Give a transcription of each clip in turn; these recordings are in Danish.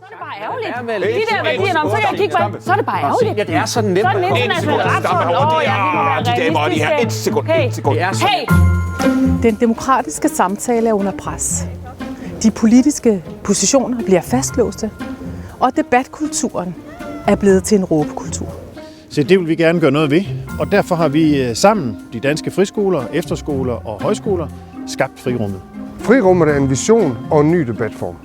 Så er det bare ærgerligt. De der værdier, så kan jeg kigge på, så er det bare ærgerligt. Ja, det er så nemt. Så er den internationale retsorden. De damer, de her. Et sekund. Hey! Den demokratiske samtale er under pres. De politiske positioner bliver fastlåste, og debatkulturen er blevet til en råbekultur. Så det vil vi gerne gøre noget ved, og derfor har vi sammen, de danske friskoler, efterskoler og højskoler, skabt Frirummet. Frirummet er en vision og en ny debatform.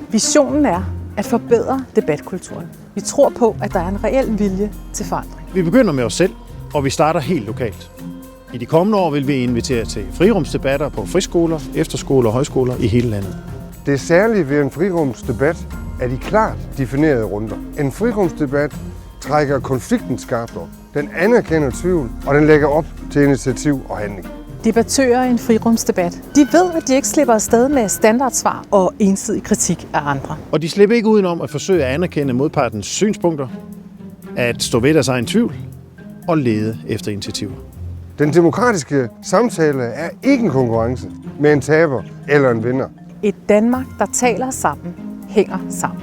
Visionen er at forbedre debatkulturen. Vi tror på, at der er en reel vilje til forandring. Vi begynder med os selv, og vi starter helt lokalt. I de kommende år vil vi invitere til frirumsdebatter på friskoler, efterskoler og højskoler i hele landet. Det særlige ved en frirumsdebat er de klart definerede runder. En frirumsdebat trækker konflikten skarpt op. Den anerkender tvivl, og den lægger op til initiativ og handling. Debattører i en frirumsdebat, de ved, at de ikke slipper afsted med standardsvar og ensidig kritik af andre. Og de slipper ikke udenom at forsøge at anerkende modpartens synspunkter, at stå ved deres egen tvivl og lede efter initiativer. Den demokratiske samtale er ikke en konkurrence med en taber eller en vinder. Et Danmark, der taler sammen, hænger sammen.